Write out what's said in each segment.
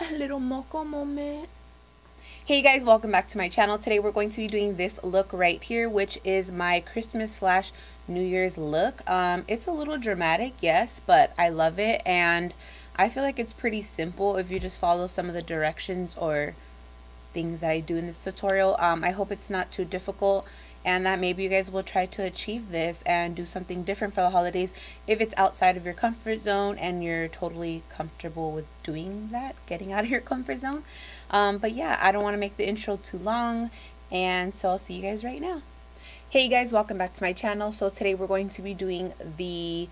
A little moco moment. Hey guys, welcome back to my channel. Today we're going to be doing this look right here, which is my Christmas slash New Year's look. It's a little dramatic, yes, but I love it, and I feel like it's pretty simple if you just follow some of the directions or things that I do in this tutorial. I hope it's not too difficult and that maybe you guys will try to achieve this and do something different for the holidays if it's outside of your comfort zone and you're totally comfortable with doing that, getting out of your comfort zone. But yeah, I don't want to make the intro too long, and so I'll see you guys right now. Hey guys, welcome back to my channel. So today we're going to be doing the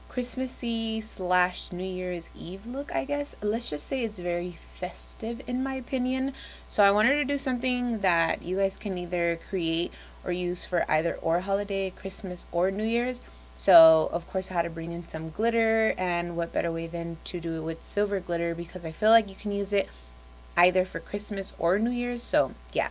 Christmassy slash New Year's Eve look, I guess. Let's just say it's very festive in my opinion. So I wanted to do something that you guys can either create or use for either or holiday, Christmas or New Year's. So of course I had to bring in some glitter, and what better way than to do it with silver glitter, because I feel like you can use it either for Christmas or New Year's. So yeah.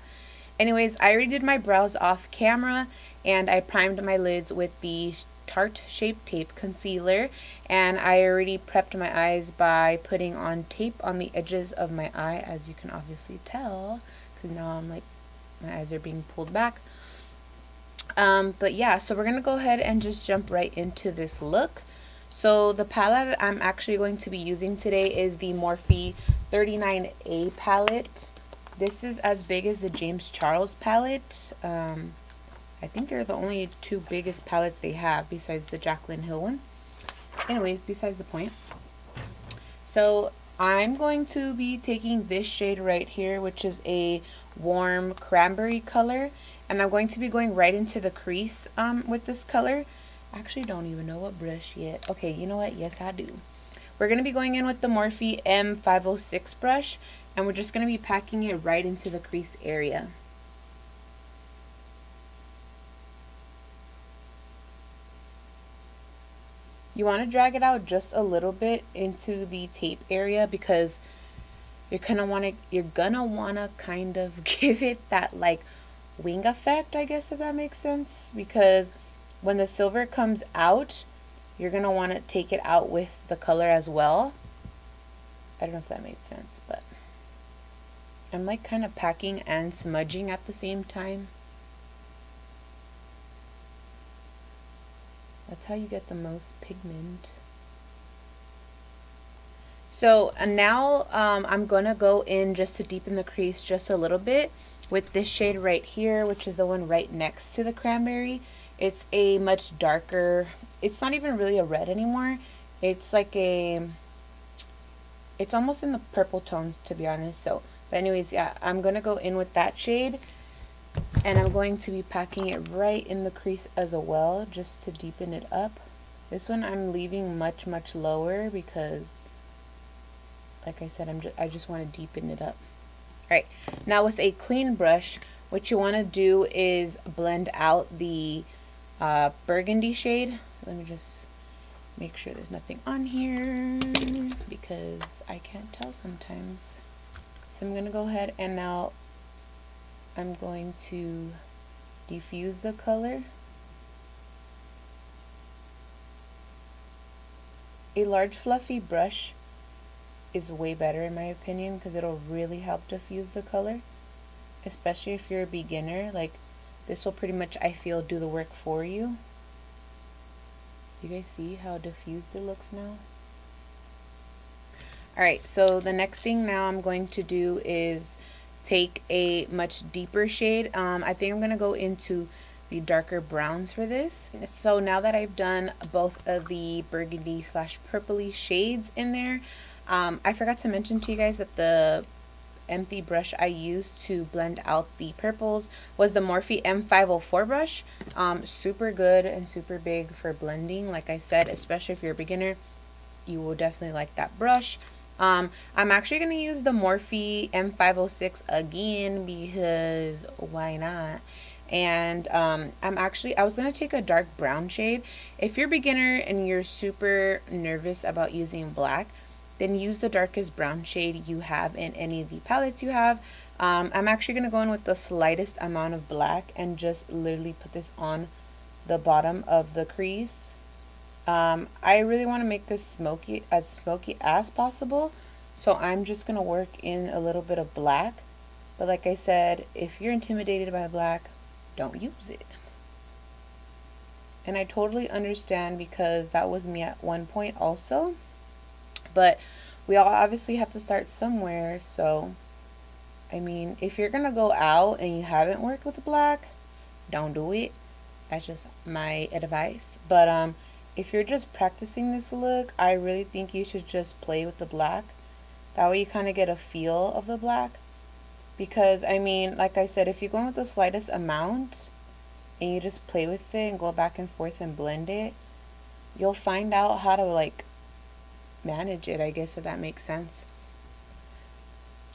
Anyways, I already did my brows off camera, and I primed my lids with the Tarte Shape Tape Concealer, and I already prepped my eyes by putting on tape on the edges of my eye, as you can obviously tell, because now I'm like, my eyes are being pulled back. But yeah, so we're gonna go ahead and just jump right into this look. So the palette I'm actually going to be using today is the Morphe 39A palette. This is as big as the James Charles palette. I think they're the only two biggest palettes they have besides the Jaclyn Hill one. Anyways, besides the point. So I'm going to be taking this shade right here, which is a warm cranberry color, and I'm going to be going right into the crease with this color. I actually don't even know what brush yet. Okay, you know what? Yes, I do. We're going to be going in with the Morphe M506 brush, and we're just going to be packing it right into the crease area. You want to drag it out just a little bit into the tape area, because you're gonna want to kind of give it that like wing effect, I guess, if that makes sense, because when the silver comes out, you're gonna want to take it out with the color as well. I don't know if that made sense, but I'm like kind of packing and smudging at the same time. That's how you get the most pigment. So and now I'm gonna go in just to deepen the crease just a little bit with this shade right here, which is the one right next to the cranberry. It's a much darker, it's not even really a red anymore. It's like it's almost in the purple tones, to be honest. So, but anyways, yeah, I'm gonna go in with that shade, and I'm going to be packing it right in the crease as well, just to deepen it up. This one I'm leaving much lower because, like I said, I just want to deepen it up. Alright, now with a clean brush, what you want to do is blend out the burgundy shade. Let me just make sure there's nothing on here, because I can't tell sometimes. So I'm going to go ahead and now I'm going to diffuse the color. A large fluffy brush is way better in my opinion, because it'll really help diffuse the color, especially if you're a beginner. Like, this will pretty much, I feel, do the work for you. You guys see how diffused it looks now? Alright, so the next thing now I'm going to do is take a much deeper shade. I think I'm going to go into the darker browns for this. So now that I've done both of the burgundy slash purpley shades in there, I forgot to mention to you guys that the empty brush I used to blend out the purples was the Morphe M504 brush. Super good and super big for blending. Like I said, especially if you're a beginner, you will definitely like that brush. I'm actually going to use the Morphe M506 again, because why not? And I was going to take a dark brown shade. If you're a beginner and you're super nervous about using black, then use the darkest brown shade you have in any of the palettes you have. I'm actually going to go in with the slightest amount of black and just literally put this on the bottom of the crease. I really want to make this as smoky as possible, So I'm just going to work in a little bit of black. But like I said, if you're intimidated by black, don't use it. And I totally understand, because that was me at one point also. But we all obviously have to start somewhere. So, I mean, if you're going to go out and you haven't worked with black, don't do it. That's just my advice. But if you're just practicing this look, I really think you should just play with the black. That way you kind of get a feel of the black. Because, I mean, like I said, if you're going with the slightest amount and you just play with it and go back and forth and blend it, you'll find out how to, like, manage it, I guess, if that makes sense.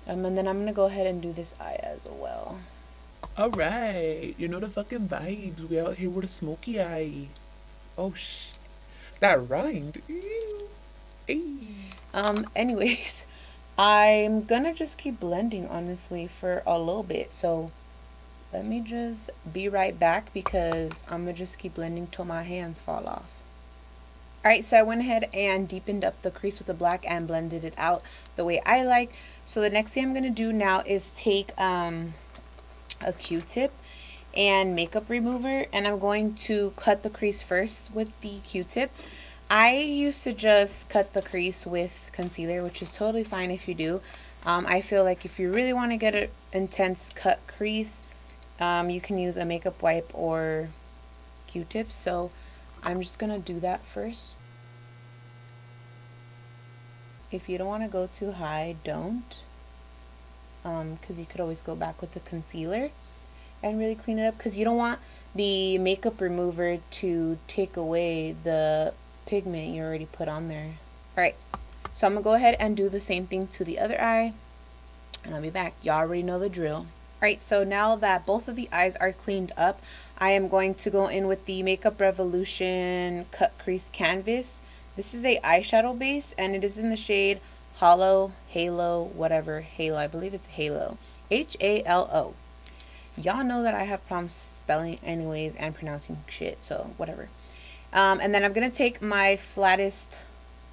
And then I'm going to go ahead and do this eye as well. Alright, you know the fucking vibes. We out here with a smoky eye. Oh, that rhymed. Ew. Anyways, I'm gonna just keep blending, honestly, for a little bit. So let me just be right back, because I'm gonna just keep blending till my hands fall off. Alright, so I went ahead and deepened up the crease with the black and blended it out the way I like. So the next thing I'm gonna do now is take a Q-tip and makeup remover, and I'm going to cut the crease first with the Q-tip. I used to just cut the crease with concealer, which is totally fine if you do. I feel like if you really want to get an intense cut crease, you can use a makeup wipe or Q-tips. So I'm just going to do that first. If you don't want to go too high, don't. Because you could always go back with the concealer and really clean it up, because you don't want the makeup remover to take away the pigment you already put on there. Alright, so I'm gonna go ahead and do the same thing to the other eye, and I'll be back. Y'all already know the drill. Alright, so now that both of the eyes are cleaned up, I am going to go in with the Makeup Revolution Cut Crease Canvas. This is a eyeshadow base, and it is in the shade Hollow, Halo, whatever, Halo. I believe it's Halo. H-A-L-O. Y'all know that I have problems spelling anyways and pronouncing shit, so whatever. And then I'm going to take my flattest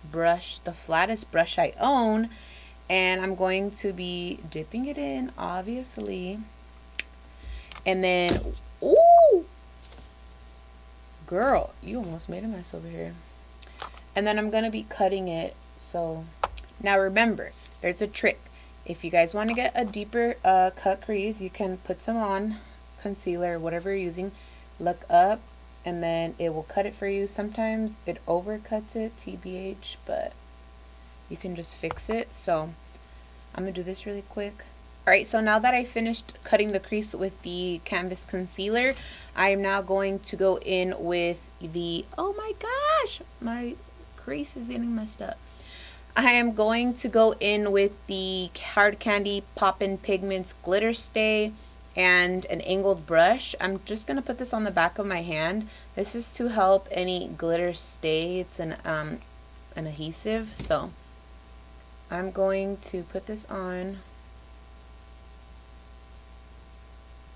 brush, the flattest brush I own, and I'm going to be dipping it in, obviously. And then, ooh! Girl, you almost made a mess over here. And then I'm going to be cutting it. So, now remember, there's a trick. If you guys want to get a deeper cut crease, you can put some on, concealer, whatever you're using. Look up, and then it will cut it for you. Sometimes it overcuts it, TBH, but you can just fix it. So I'm going to do this really quick. Alright, so now that I finished cutting the crease with the canvas concealer, I am now going to go in with the, oh my gosh, my crease is getting messed up. I am going to go in with the Hard Candy Poppin' Pigments Glitter Stay and an angled brush. I'm just going to put this on the back of my hand. This is to help any glitter stay. It's an adhesive. So I'm going to put this on.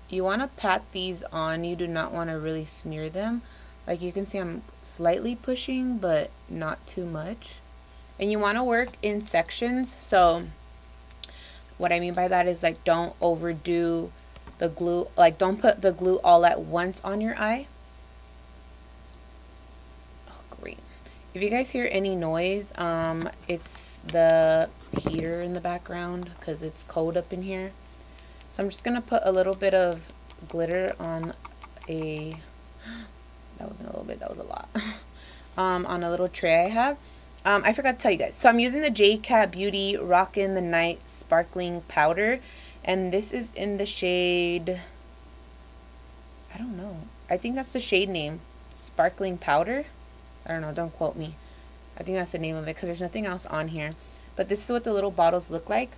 You want to pat these on. You do not want to really smear them. Like you can see, I'm slightly pushing, but not too much. And you want to work in sections. So what I mean by that is, like, don't overdo the glue. Like, don't put the glue all at once on your eye. Oh, great. If you guys hear any noise, it's the heater in the background because it's cold up in here. So I'm just going to put a little bit of glitter on a, that wasn't a little bit, that was a lot, on a little tray I have. I forgot to tell you guys. So I'm using the J-Cat Beauty Rockin' the Night Sparkling Powder. And this is in the shade, I don't know. I think that's the shade name. Sparkling Powder. I don't know. Don't quote me. I think that's the name of it because there's nothing else on here. But this is what the little bottles look like.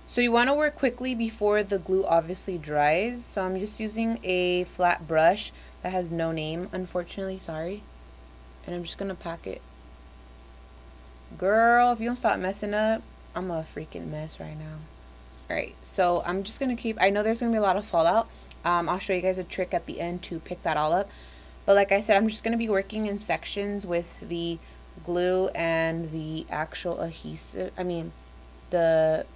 So you want to work quickly before the glue obviously dries. So I'm just using a flat brush that has no name, unfortunately. Sorry. And I'm just going to pack it. Girl, if you don't stop messing up, I'm a freaking mess right now. Alright, so I'm just going to keep, I know there's going to be a lot of fallout. I'll show you guys a trick at the end to pick that all up. But like I said, I'm just going to be working in sections with the glue and the actual adhesive, the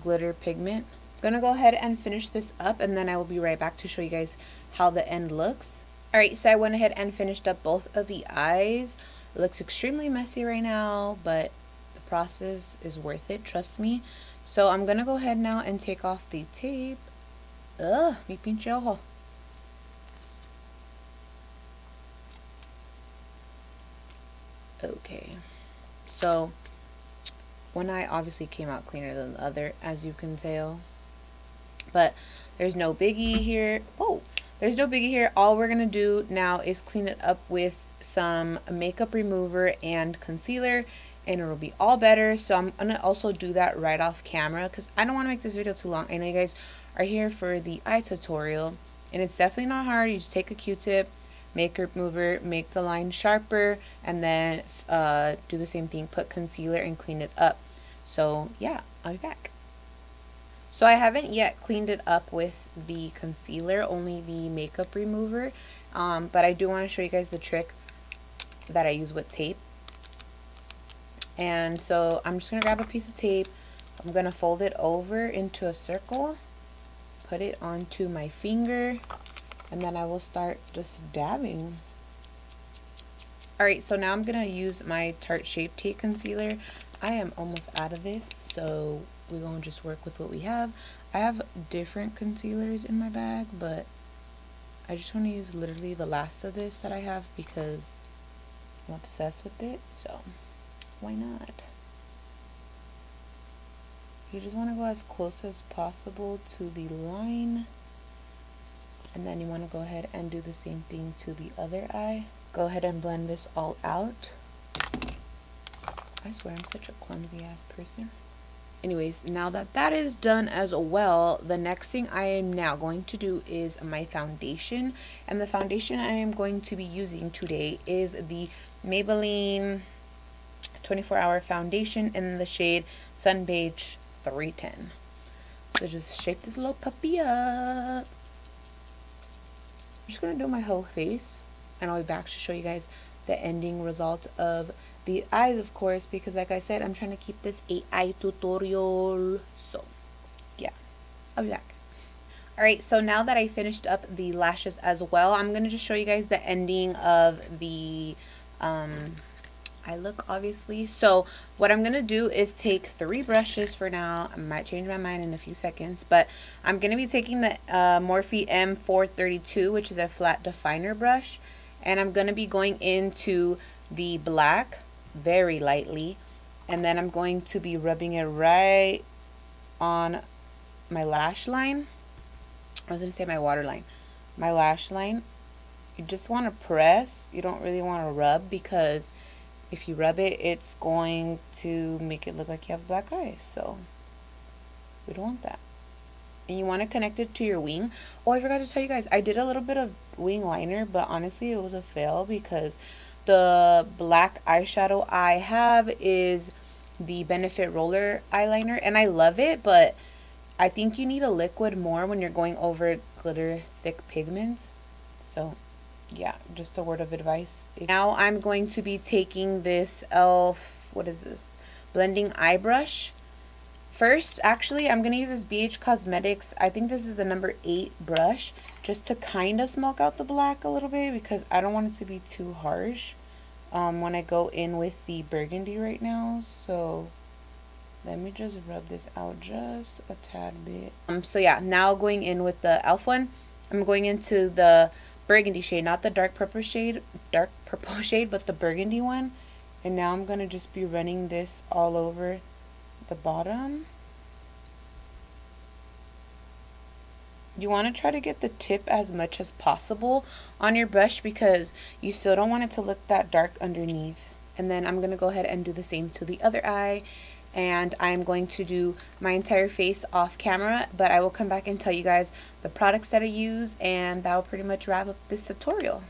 glitter pigment. I'm gonna go ahead and finish this up, and then I will be right back to show you guys how the end looks. Alright, so I went ahead and finished up both of the eyes. It looks extremely messy right now, but the process is worth it, trust me. So I'm gonna go ahead now and take off the tape. Ugh, mi pinche ojo. Okay, so one eye obviously came out cleaner than the other, as you can tell, but there's no biggie here. Oh, there's no biggie here. All we're gonna do now is clean it up with some makeup remover and concealer, and it'll be all better. So I'm gonna also do that right off camera because I don't want to make this video too long. I know you guys are here for the eye tutorial, and it's definitely not hard. You just take a Q-tip, makeup remover, make the line sharper, and then do the same thing, put concealer and clean it up. So yeah, I'll be back. So I haven't yet cleaned it up with the concealer, only the makeup remover, but I do want to show you guys the trick that I use with tape. And so I'm just going to grab a piece of tape, I'm going to fold it over into a circle, put it onto my finger, and then I will start just dabbing. Alright, so now I'm going to use my Tarte Shape Tape Concealer. I am almost out of this, so we're going to just work with what we have. I have different concealers in my bag, but I just want to use literally the last of this that I have because I'm obsessed with it, so why not? You just want to go as close as possible to the line, and then you want to go ahead and do the same thing to the other eye. Go ahead and blend this all out. I swear I'm such a clumsy ass person. Anyways, now that that is done as well, the next thing I am now going to do is my foundation. And the foundation I am going to be using today is the Maybelline 24-Hour Foundation in the shade Sun Beige 310. So just shake this little puppy up. I'm just going to do my whole face, and I'll be back to show you guys the ending result of the eyes, of course, because like I said, I'm trying to keep this a eye tutorial. So yeah, I'll be back. Alright, so now that I finished up the lashes as well, I'm going to just show you guys the ending of the eye look, obviously. So what I'm going to do is take 3 brushes for now. I might change my mind in a few seconds, but I'm going to be taking the Morphe M432, which is a flat definer brush, and I'm going to be going into the black very lightly, and then I'm going to be rubbing it right on my lash line. I was going to say my waterline. My lash line. You just want to press. You don't really want to rub, because if you rub it, it's going to make it look like you have black eyes. So we don't want that. And you want to connect it to your wing. Oh, I forgot to tell you guys, I did a little bit of wing liner, but honestly it was a fail because the black eyeshadow I have is the Benefit Roller eyeliner, and I love it, but I think you need a liquid more when you're going over glitter thick pigments. So yeah, just a word of advice. Now I'm going to be taking this e.l.f. what is this? Blending eye brush. First, actually, I'm going to use this BH Cosmetics, I think this is the number 8 brush, just to kind of smoke out the black a little bit, because I don't want it to be too harsh when I go in with the burgundy right now. So let me just rub this out just a tad bit. So yeah, now going in with the e.l.f. one, I'm going into the burgundy shade, not the dark purple shade, but the burgundy one. And now I'm going to just be running this all over the bottom. You want to try to get the tip as much as possible on your brush, because you still don't want it to look that dark underneath. And then I'm going to go ahead and do the same to the other eye, and I'm going to do my entire face off camera, but I will come back and tell you guys the products that I use, and that will pretty much wrap up this tutorial.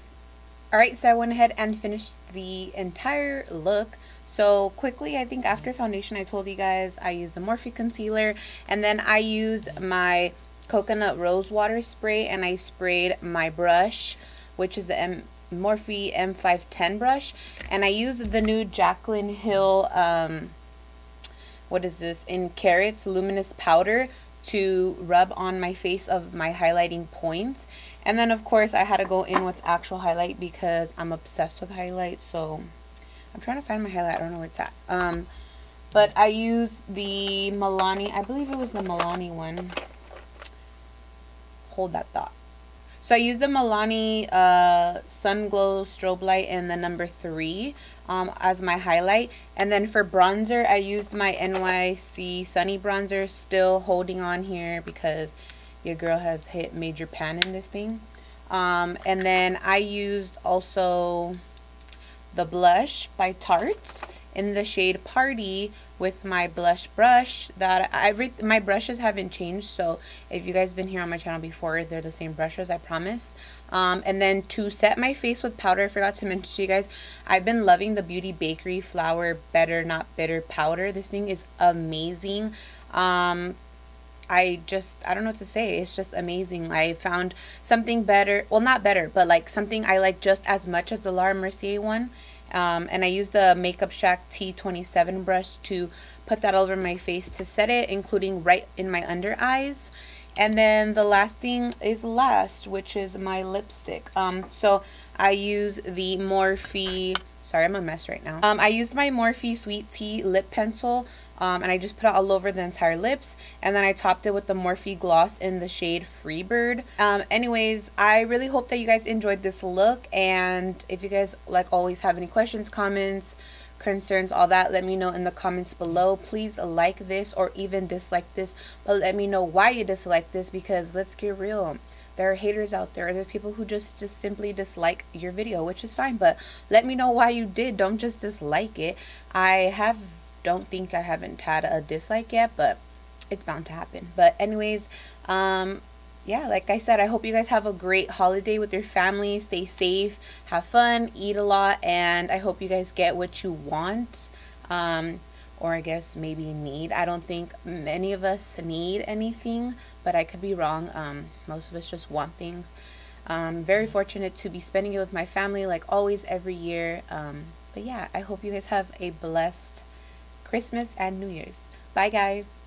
Alright, so I went ahead and finished the entire look. So quickly, I think after foundation, I told you guys I used the Morphe concealer, and then I used my coconut rose water spray, and I sprayed my brush, which is the Morphe M510 brush, and I use the new Jaclyn Hill what is this, in Carrots Luminous Powder to rub on my face of my highlighting points. And then of course I had to go in with actual highlight because I'm obsessed with highlight. So I'm trying to find my highlight, I don't know where it's at. But I used the Milani, I believe it was the Milani one. Hold that thought. So I used the Milani Sun Glow Strobe Light in the number 3 as my highlight. And then for bronzer, I used my NYC Sunny Bronzer, still holding on here because your girl has hit major pan in this thing. And then I used also the blush by Tarte in the shade Party with my blush brush. That my brushes haven't changed, so if you guys been here on my channel before, they're the same brushes, I promise. And then to set my face with powder, I forgot to mention to you guys, I've been loving the Beauty Bakery Flour Better Not Bitter powder. This thing is amazing. I don't know what to say. It's just amazing. I found something better, well, not better, but like something I like just as much as the Laura Mercier one. And I used the Makeup Shack T27 brush to put that over my face to set it, including right in my under eyes. And then the last thing is last, which is my lipstick. So I use the Morphe, sorry, I'm a mess right now. I used my Morphe Sweet Tea lip pencil, and I just put it all over the entire lips, and then I topped it with the Morphe gloss in the shade Freebird. Anyways, I really hope that you guys enjoyed this look, and if you guys, like always, have any questions, comments, concerns, all that, let me know in the comments below. Please like this or even dislike this, but let me know why you dislike this, because let's get real, there are haters out there. There's people who just simply dislike your video, which is fine, but let me know why you did. Don't just dislike it. Don't think I haven't had a dislike yet, but it's bound to happen. But anyways, yeah, like I said, I hope you guys have a great holiday with your family. Stay safe, have fun, eat a lot, and I hope you guys get what you want, or I guess maybe need. I don't think many of us need anything, but I could be wrong. Most of us just want things. Very fortunate to be spending it with my family like always every year. But yeah, I hope you guys have a blessed Christmas and New Year's. Bye guys.